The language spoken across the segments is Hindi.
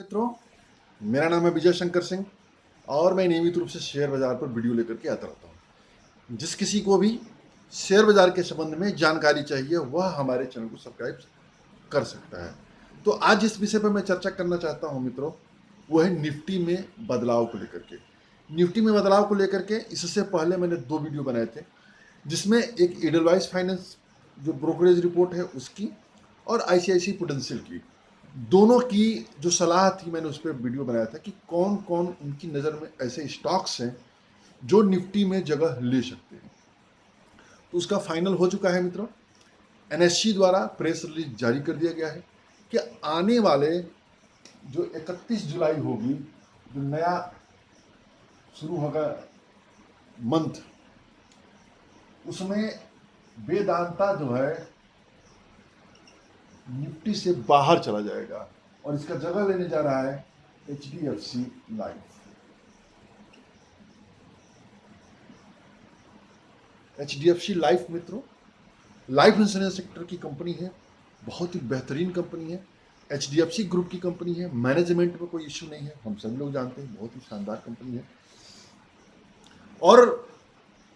मित्रों, मेरा नाम है विजय शंकर सिंह और मैं नियमित रूप से शेयर बाजार पर वीडियो लेकर के आता रहता हूँ। जिस किसी को भी शेयर बाजार के संबंध में जानकारी चाहिए वह हमारे चैनल को सब्सक्राइब कर सकता है। तो आज जिस विषय पर मैं चर्चा करना चाहता हूँ मित्रों, वो है निफ्टी में बदलाव को लेकर के। निफ्टी में बदलाव को लेकर के इससे पहले मैंने 2 वीडियो बनाए थे, जिसमें एक एडलवाइस फाइनेंस जो ब्रोकरेज रिपोर्ट है उसकी और आईसीआईसी प्रूडेंशियल की, दोनों की जो सलाह थी मैंने उस पर वीडियो बनाया था कि कौन कौन उनकी नज़र में ऐसे स्टॉक्स हैं जो निफ्टी में जगह ले सकते हैं। तो उसका फाइनल हो चुका है मित्रों। एनएससी द्वारा प्रेस रिलीज जारी कर दिया गया है कि आने वाले जो 31 जुलाई होगी, जो नया शुरू होगा मंथ, उसमें वेदांता जो है निफ्टी से बाहर चला जाएगा और इसका जगह लेने जा रहा है एचडीएफसी लाइफ। एचडीएफसी लाइफ मित्रों लाइफ इंश्योरेंस सेक्टर की कंपनी है, बहुत ही बेहतरीन कंपनी है, एचडीएफसी ग्रुप की कंपनी है, मैनेजमेंट में कोई इश्यू नहीं है, हम सभी लोग जानते हैं, बहुत ही शानदार कंपनी है। और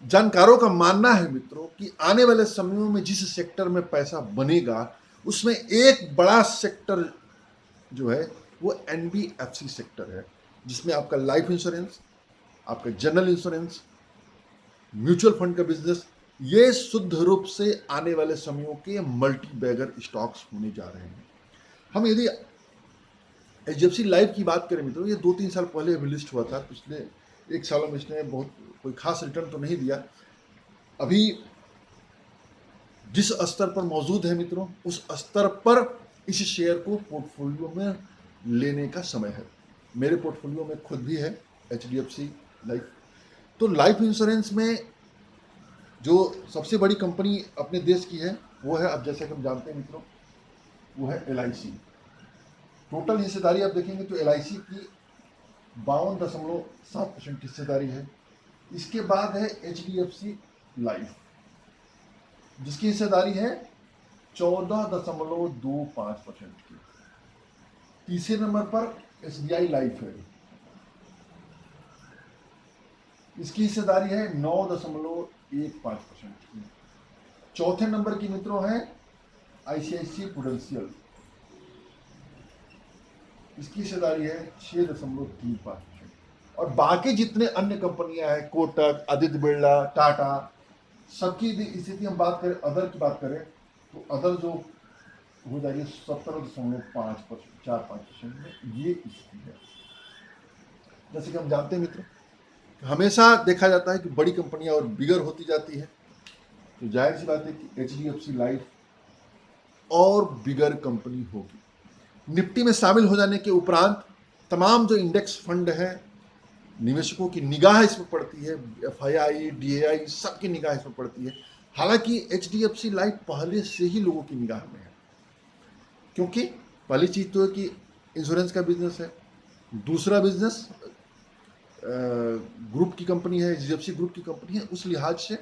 जानकारों का मानना है मित्रों कि आने वाले समयों में जिस सेक्टर में पैसा बनेगा उसमें एक बड़ा सेक्टर जो है वो एनबीएफसी सेक्टर है, जिसमें आपका लाइफ इंश्योरेंस, आपका जनरल इंश्योरेंस, म्यूचुअल फंड का बिजनेस, ये शुद्ध रूप से आने वाले समयों के मल्टी बैगर स्टॉक्स होने जा रहे हैं। हम यदि एचडीएफसी लाइफ की बात करें मित्रों, ये 2-3 साल पहले अभी लिस्ट हुआ था, पिछले 1 सालों में इसने बहुत कोई खास रिटर्न तो नहीं दिया। अभी जिस स्तर पर मौजूद है मित्रों, उस स्तर पर इस शेयर को पोर्टफोलियो में लेने का समय है। मेरे पोर्टफोलियो में खुद भी है एचडीएफसी लाइफ। तो लाइफ इंश्योरेंस में जो सबसे बड़ी कंपनी अपने देश की है वो है, अब जैसे कि हम जानते हैं मित्रों, वो है एलआईसी। टोटल हिस्सेदारी आप देखेंगे तो एलआईसी की 52.7% हिस्सेदारी है। इसके बाद है एचडीएफसी लाइफ, जिसकी हिस्सेदारी है 14.25% की। तीसरे नंबर पर एसबीआई लाइफ है, इसकी हिस्सेदारी है 9.15% की। चौथे नंबर की मित्रों है आईसीआईसी प्रूडेंशियल, इसकी हिस्सेदारी है 6.35%। और बाकी जितने अन्य कंपनियां हैं, कोटक, आदित्य बिरला, टाटा, सबकी स्थिति हम बात करें, अदर की बात करें तो अदर जो हो जाएगी 17.4% में ये स्थिति है। जैसे कि हम जानते हैं मित्रों, हमेशा देखा जाता है कि बड़ी कंपनियां और बिगर होती जाती है, तो जाहिर सी बात है कि एचडीएफसी लाइफ और बिगर कंपनी होगी। निफ्टी में शामिल हो जाने के उपरांत तमाम जो इंडेक्स फंड है, निवेशकों की निगाह इसमें पड़ती है, एफआईआई, डीएआई, सबकी निगाह इसमें पड़ती है। हालांकि एचडीएफसी लाइफ पहले से ही लोगों की निगाह में है, क्योंकि पहली चीज तो है कि इंश्योरेंस का बिजनेस है, दूसरा बिजनेस ग्रुप की कंपनी है, एचडीएफसी ग्रुप की कंपनी है, उस लिहाज से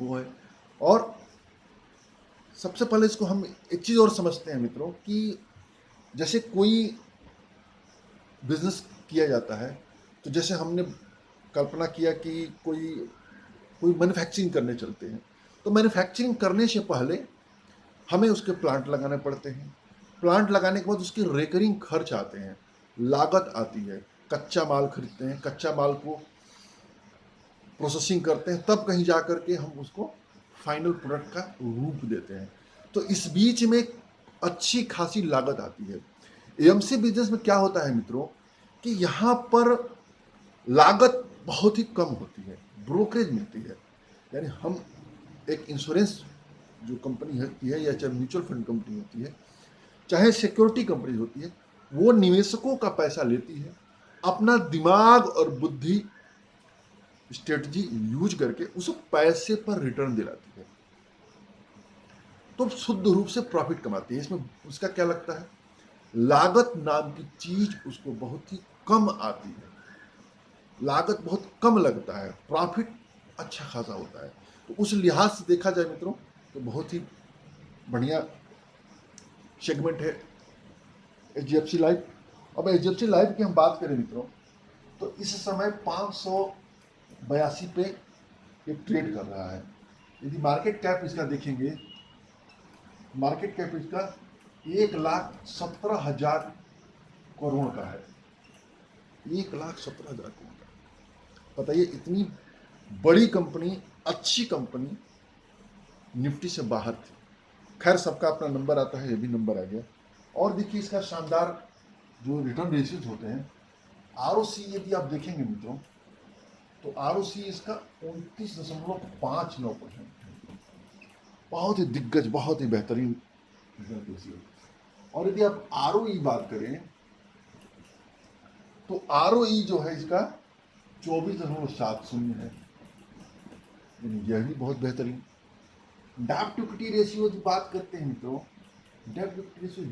वो है। और सबसे पहले इसको हम एक चीज़ और समझते हैं मित्रों कि जैसे कोई बिजनेस किया जाता है, तो जैसे हमने कल्पना किया कि कोई कोई मैन्युफैक्चरिंग करने चलते हैं, तो मैन्युफैक्चरिंग करने से पहले हमें उसके प्लांट लगाने पड़ते हैं। प्लांट लगाने के बाद उसके रेकरिंग खर्च आते हैं, लागत आती है, कच्चा माल खरीदते हैं, कच्चा माल को प्रोसेसिंग करते हैं, तब कहीं जा कर के हम उसको फाइनल प्रोडक्ट का रूप देते हैं। तो इस बीच में अच्छी खासी लागत आती है। एएमसी बिजनेस में क्या होता है मित्रों कि यहाँ पर लागत बहुत ही कम होती है, ब्रोकरेज मिलती है। यानी हम एक इंश्योरेंस जो कंपनी होती है, या चाहे म्यूचुअल फंड कंपनी होती है, चाहे सिक्योरिटी कंपनी होती है, वो निवेशकों का पैसा लेती है, अपना दिमाग और बुद्धि स्ट्रेटजी यूज करके उस पैसे पर रिटर्न दिलाती है, तो शुद्ध रूप से प्रॉफिट कमाती है। इसमें उसका क्या लगता है, लागत नाम की चीज उसको बहुत ही कम आती है, लागत बहुत कम लगता है, प्रॉफिट अच्छा खासा होता है। तो उस लिहाज से देखा जाए मित्रों तो बहुत ही बढ़िया सेगमेंट है एचडीएफसी लाइफ। अब एचडीएफसी लाइफ की हम बात करें मित्रों, तो इस समय 582 पे ये ट्रेड कर रहा है। यदि मार्केट कैप इसका देखेंगे, मार्केट कैप इसका 1,17,000 करोड़ का है। 1,17,000 करोड़ का, बताइए इतनी बड़ी कंपनी, अच्छी कंपनी निफ्टी से बाहर थी। खैर सबका अपना नंबर आता है, ये भी नंबर आ गया। और देखिए इसका शानदार जो रिटर्न रेशियोज होते हैं, आरओसी यदि आप देखेंगे मित्रों, तो आरओसी इसका 29.59% है। बहुत ही दिग्गज, बहुत ही बेहतरीन रिटर्न रेशियो। और यदि आप आरओई बात करें, तो आरओई जो है इसका 24.70 है, यह भी बहुत बेहतरीन। डेब्ट टू इक्विटी रेशियो की बात करते हैं मित्रों, डेब्ट टू इक्विटी रेशियो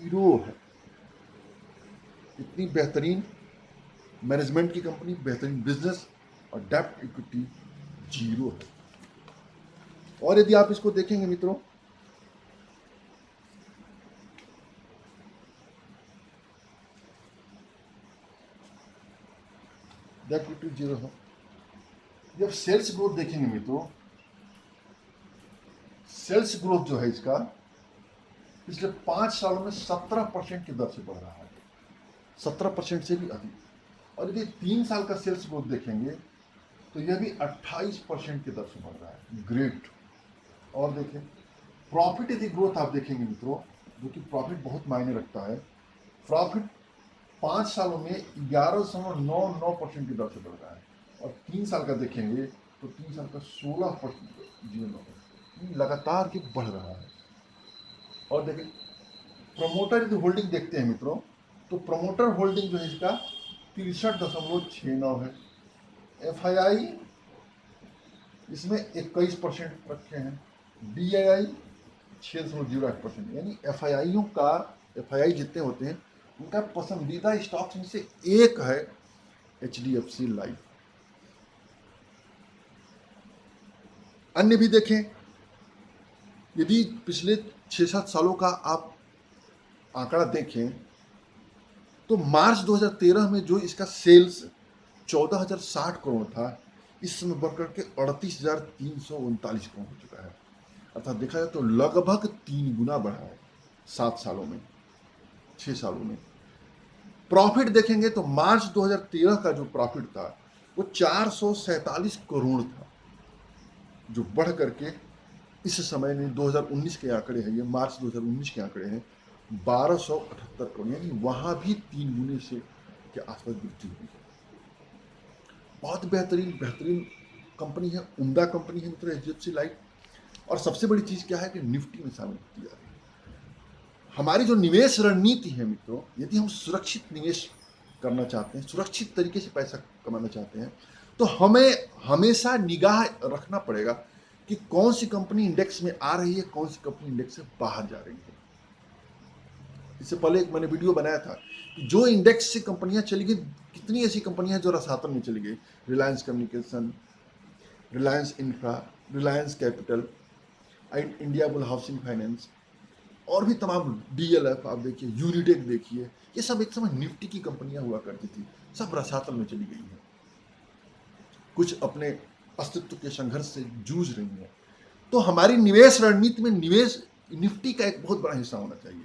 0 है। इतनी बेहतरीन मैनेजमेंट की कंपनी, बेहतरीन बिजनेस, और डेब्ट इक्विटी 0 है। और यदि आप इसको देखेंगे मित्रों, डेब्ट इक्विटी 0 है। जब सेल्स ग्रोथ देखेंगे मित्रों, सेल्स ग्रोथ जो है इसका पिछले 5 सालों में 17% की दर से बढ़ रहा है, 17% से भी अधिक। और यदि 3 साल का सेल्स ग्रोथ देखेंगे, तो यह भी 28% की दर से बढ़ रहा है। ग्रेट। और देखिए प्रॉफिट यदि ग्रोथ आप देखेंगे मित्रों, जो कि प्रॉफिट बहुत मायने रखता है, प्रॉफिट 5 सालों में 11.99% की दर से बढ़ रहा है। और 3 साल का देखेंगे तो 3 साल का 16% लगातार के बढ़ रहा है। और देखिए प्रमोटर यदि होल्डिंग देखते हैं मित्रों, तो प्रमोटर होल्डिंग जो है इसका 63.69 है। एफआईआई इसमें 21% रखे हैं, डीआईआई 6.08%। यानी एफआईआई जितने होते हैं उनका पसंदीदा स्टॉक्स में से एक है एचडीएफसी लाइफ। अन्य भी देखें, यदि पिछले 6-7 सालों का आप आंकड़ा देखें, तो मार्च 2013 में जो इसका सेल्स 14,060 करोड़ था, इस समय बढ़कर के 38,339 करोड़ हो चुका है। अर्थात देखा जाए तो लगभग 3 गुना बढ़ा है 7 सालों में, 6 सालों में। प्रॉफिट देखेंगे तो मार्च 2013 का जो प्रॉफिट था वो 447 करोड़ था, जो बढ़ करके इस समय में 2019 के आंकड़े हैं, ये मार्च 2019 के आंकड़े हैं 1278 करोड़, यानी वहां भी 3 गुने से के आसपास वृद्धि हुई है। बहुत बेहतरीन कंपनी है, उम्दा कंपनी है मित्र एचडीएफसी लाइफ। और सबसे बड़ी चीज क्या है कि निफ्टी में शामिल की जा रही है। हमारी जो निवेश रणनीति है मित्रों, यदि हम सुरक्षित निवेश करना चाहते हैं, सुरक्षित तरीके से पैसा कमाना चाहते हैं, तो हमें हमेशा निगाह रखना पड़ेगा कि कौन सी कंपनी इंडेक्स में आ रही है, कौन सी कंपनी इंडेक्स से बाहर जा रही है। इससे पहले एक मैंने वीडियो बनाया था कि जो इंडेक्स से कंपनियां चली गई, कितनी ऐसी कंपनियां जो रसातल में चली गई, Reliance communication, Reliance infra, Reliance capital, India bull housing finance, और भी तमाम, डीएलएफ आप देखिए, यूनिटेक देखिए, ये सब एक समय निफ्टी की कंपनियां हुआ करती थी, सब रसातल में चली गई हैं, कुछ अपने अस्तित्व के संघर्ष से जूझ रही हैं। तो हमारी निवेश रणनीति में निवेश निफ्टी का एक बहुत बड़ा हिस्सा होना चाहिए।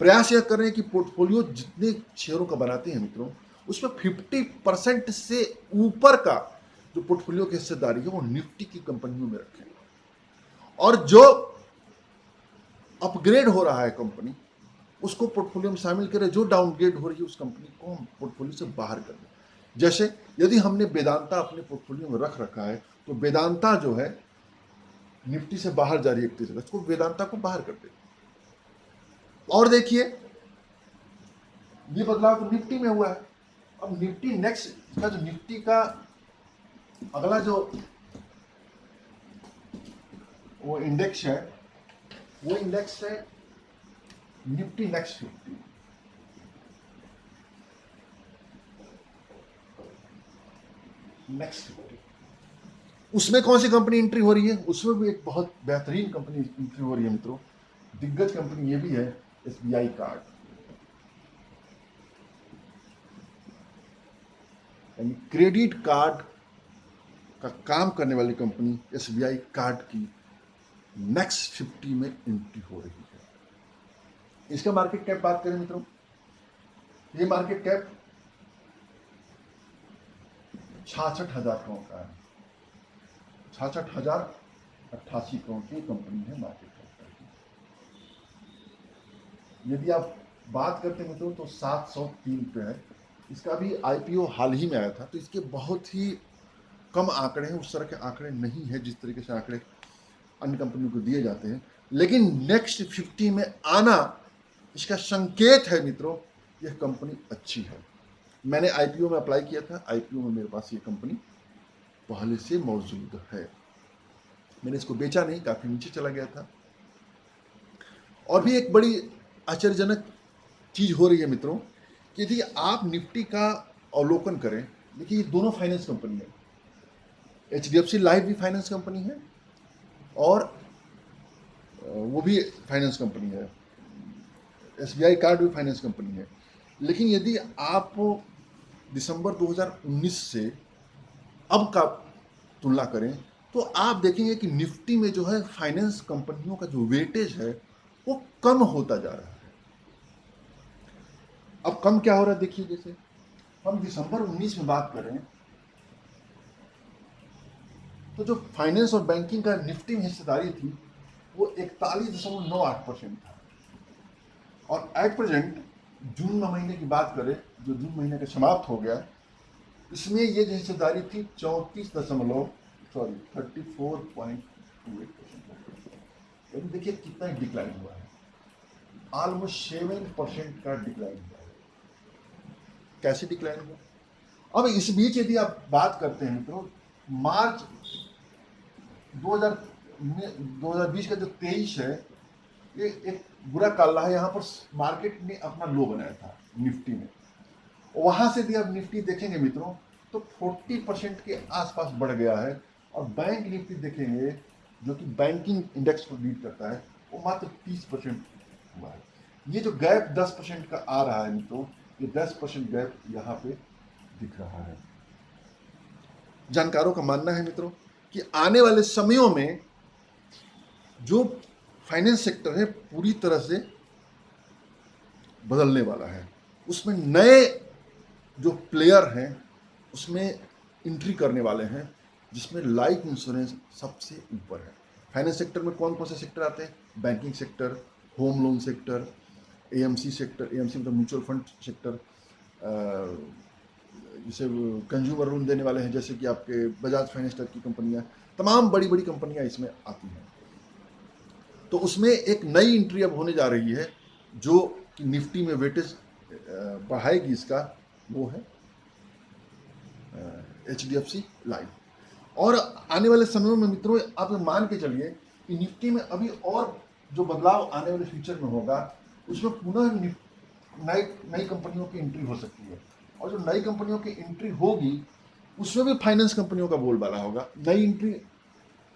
प्रयास यह करें कि पोर्टफोलियो जितने शेयरों का बनाते हैं मित्रों, उसमें 50% से ऊपर का जो पोर्टफोलियो की हिस्सेदारी है वो निफ्टी की कंपनियों में रखें। और जो अपग्रेड हो रहा है कंपनी, उसको पोर्टफोलियो में शामिल करें। जो डाउनग्रेड हो रही है उस कंपनी को हम पोर्टफोलियो से बाहर कर दें। जैसे यदि हमने वेदांता अपने पोर्टफोलियो में रख रखा है, तो वेदांता जो है निफ्टी से बाहर जा रही है, उसको वेदांता को बाहर कर दें। और देखिए ये बदलाव तो निफ्टी में हुआ है। अब निफ्टी नेक्स्ट का जो निफ्टी का अगला जो वो इंडेक्स है, वो इंडेक्स है निफ्टी नेक्स्ट 50। नेक्स्ट 50 उसमें कौन सी कंपनी एंट्री हो रही है? उसमें भी एक बहुत बेहतरीन कंपनी एंट्री हो रही है मित्रों, दिग्गज कंपनी ये भी है, एसबीआई कार्ड। यानी क्रेडिट कार्ड का काम करने वाली कंपनी एसबीआई कार्ड की नेक्स्ट 50 में एंट्री हो रही है। इसका मार्केट कैप बात करें मित्रों, ये मार्केट कैप 66,000 करोड़ का है। 66,088 करोड़ की कंपनी है मार्केट कैप। यदि आप बात करते हैं मित्रों तो 703 पे है। इसका भी आईपीओ हाल ही में आया था, तो इसके बहुत ही कम आंकड़े हैं, उस तरह के आंकड़े नहीं है जिस तरीके से आंकड़े अन्य कंपनियों को दिए जाते हैं। लेकिन नेक्स्ट 50 में आना इसका संकेत है मित्रों, यह कंपनी अच्छी है। मैंने आईपीओ में अप्लाई किया था, आईपीओ में मेरे पास ये कंपनी पहले से मौजूद है। मैंने इसको बेचा नहीं, काफी नीचे चला गया था। और भी एक बड़ी आश्चर्यजनक चीज हो रही है मित्रों कि यदि आप निफ्टी का अवलोकन करें, देखिए ये दोनों फाइनेंस कंपनी है। एचडीएफसी लाइफ भी फाइनेंस कंपनी है और वो भी फाइनेंस कंपनी है। एसबीआई कार्ड भी फाइनेंस कंपनी है। लेकिन यदि आप दिसंबर 2019 से अब का तुलना करें तो आप देखेंगे कि निफ्टी में जो है फाइनेंस कंपनियों का जो वेटेज है वो कम होता जा रहा है। अब कम क्या हो रहा है देखिए, जैसे हम दिसंबर 19 में बात करें तो जो फाइनेंस और बैंकिंग का निफ्टी में हिस्सेदारी थी वो 41.98% था। और एट प्रेजेंट जून महीने की बात करें, जो जून महीने का समाप्त हो गया, इसमें ये जो हिस्सेदारी थी 34.28%। देखिए कितना डिक्लाइन हुआ है, ऑलमोस्ट 7% का डिक्लाइन हुआ है। कैसे डिक्लाइन हुआ? अब इस बीच यदि आप बात करते हैं तो मार्च 2020 का जो 23 है, ये एक बुरा काल रहा है। यहाँ पर मार्केट ने अपना लो बनाया था निफ्टी में। वहां से भी आप निफ्टी देखेंगे मित्रों तो 40% के आसपास बढ़ गया है। और बैंक निफ्टी देखेंगे जो कि बैंकिंग इंडेक्स को लीड करता है, वो मात्र 30% हुआ है। ये जो गैप 10% का आ रहा है मित्रों, ये 10% गैप यहाँ पे दिख रहा है। जानकारों का मानना है मित्रों कि आने वाले समयों में जो फाइनेंस सेक्टर है पूरी तरह से बदलने वाला है। उसमें नए जो प्लेयर हैं उसमें एंट्री करने वाले हैं, जिसमें लाइफ इंश्योरेंस सबसे ऊपर है। फाइनेंस सेक्टर में कौन कौन से सेक्टर आते हैं? Banking sector, home loan sector, AMC sector, AMC मतलब म्यूचुअल फंड सेक्टर, जिसे कंज्यूमर लोन देने वाले हैं जैसे कि आपके बजाज फाइनेंस की कंपनियां, तमाम बड़ी बड़ी कंपनियां इसमें आती हैं। तो उसमें एक नई एंट्री अब होने जा रही है जो कि निफ्टी में वेटेज बढ़ाएगी इसका, वो है एचडीएफसी लाइफ। और आने वाले समयों में मित्रों आप मान के चलिए कि निफ्टी में अभी और जो बदलाव आने वाले फ्यूचर में होगा, उसमें पुनः नई कंपनियों की एंट्री हो सकती है। और जो नई कंपनियों की एंट्री होगी उसमें भी फाइनेंस कंपनियों का बोलबाला होगा। नई एंट्री,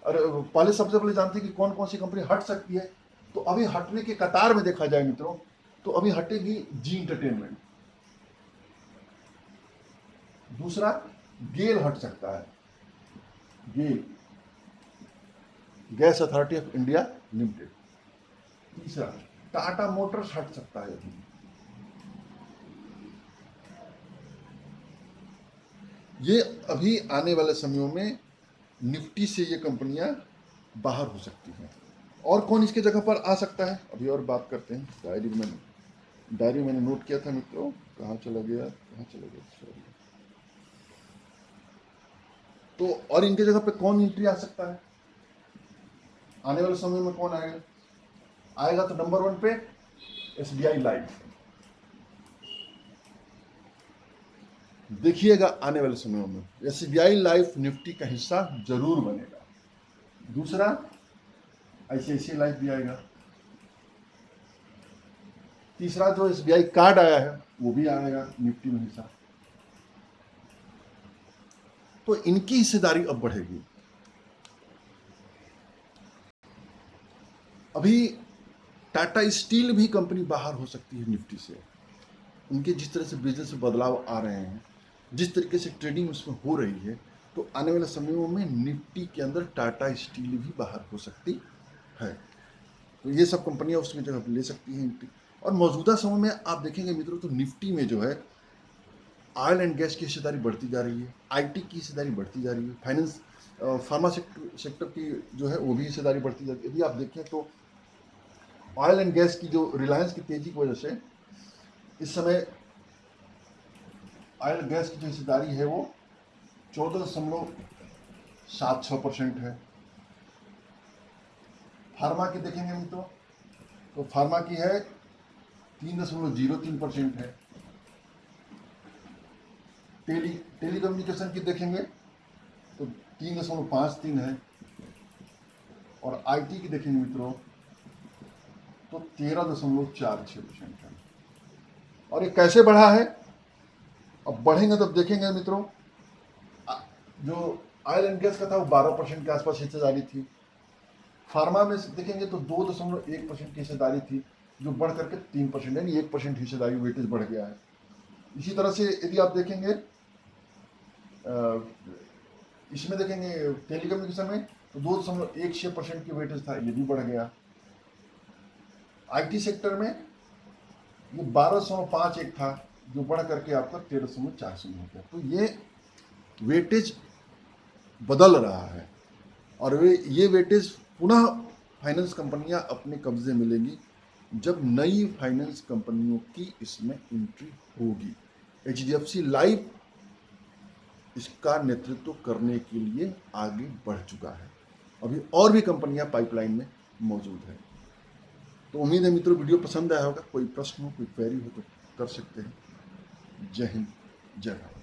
और पहले सबसे पहले जानते हैं कि कौन कौन सी कंपनी हट सकती है। तो अभी हटने के कतार में देखा जाए मित्रों तो अभी हटेगी जी एंटरटेनमेंट। दूसरा गेल हट सकता है, गेल, गैस अथॉरिटी ऑफ इंडिया लिमिटेड। तीसरा टाटा मोटर्स हट सकता है अभी। ये अभी आने वाले समयों में निफ्टी से ये कंपनियां बाहर हो सकती हैं। और कौन इसके जगह पर आ सकता है, अभी और बात करते हैं। डायरी मैंने नोट किया था मित्रों, कहाँ चला गया। सॉरी। तो और इनके जगह पे कौन एंट्री आ सकता है आने वाले समय में? कौन आएगा तो नंबर 1 पे एसबीआई लाइफ। देखिएगा आने वाले समयों में एसबीआई लाइफ निफ्टी का हिस्सा जरूर बनेगा। दूसरा आईसीआईसीआई लाइफ भी आएगा। तीसरा जो एसबीआई कार्ड आया है वो भी आएगा निफ्टी में हिस्सा। तो इनकी हिस्सेदारी अब बढ़ेगी। अभी टाटा स्टील भी कंपनी बाहर हो सकती है निफ्टी से। उनके जिस तरह से बिजनेस में बदलाव आ रहे हैं, जिस तरीके से ट्रेडिंग उसमें हो रही है, तो आने वाले समयों में निफ्टी के अंदर टाटा स्टील भी बाहर हो सकती है। तो ये सब कंपनियां उसमें जगह ले सकती हैं निफ्टी। और मौजूदा समय में आप देखेंगे मित्रों, तो निफ्टी में जो है ऑयल एंड गैस की हिस्सेदारी बढ़ती जा रही है, आईटी की हिस्सेदारी बढ़ती जा रही है, फाइनेंस फार्मा सेक्टर की जो है वो भी हिस्सेदारी बढ़ती जा रही है। यदि आप देखें तो ऑयल एंड गैस की जो रिलायंस की तेजी की वजह से इस समय ऑयल गैस की जो हिस्सेदारी है वो 14.76% है। फार्मा की देखेंगे मित्रों, तो फार्मा की है 3.03% है। टेलीकम्युनिकेशन की देखेंगे तो 3.53 है। और आईटी की देखेंगे मित्रों तो 13.46% है। और ये कैसे बढ़ा है, अब बढ़ेंगे तब देखेंगे मित्रों। जो ऑयल एंड गैस का था वो 12% के आसपास हिस्सेदारी थी। फार्मा में देखेंगे तो 2.1% की हिस्सेदारी थी, जो बढ़ करके 3%, यानी 1% हिस्सेदारी वेटेज बढ़ गया है। इसी तरह से यदि आप देखेंगे इसमें देखेंगे टेलीकम्युनिकेशन में तो 2.16% की वेटेज था, ये भी बढ़ गया। आईटी सेक्टर में ये 12.51 था, जो बढ़ करके आपका 13.40 हो गया। तो ये वेटेज बदल रहा है और ये वेटेज पुनः फाइनेंस कंपनियां अपने कब्जे में लेंगी जब नई फाइनेंस कंपनियों की इसमें एंट्री होगी। एचडीएफसी लाइफ इसका नेतृत्व करने के लिए आगे बढ़ चुका है। अभी और भी कंपनियां पाइपलाइन में मौजूद है। तो उम्मीद है मित्रों वीडियो पसंद आया होगा। कोई प्रश्न हो, कोई क्वेरी हो तो कर सकते हैं। जय हिंद, जय भारत।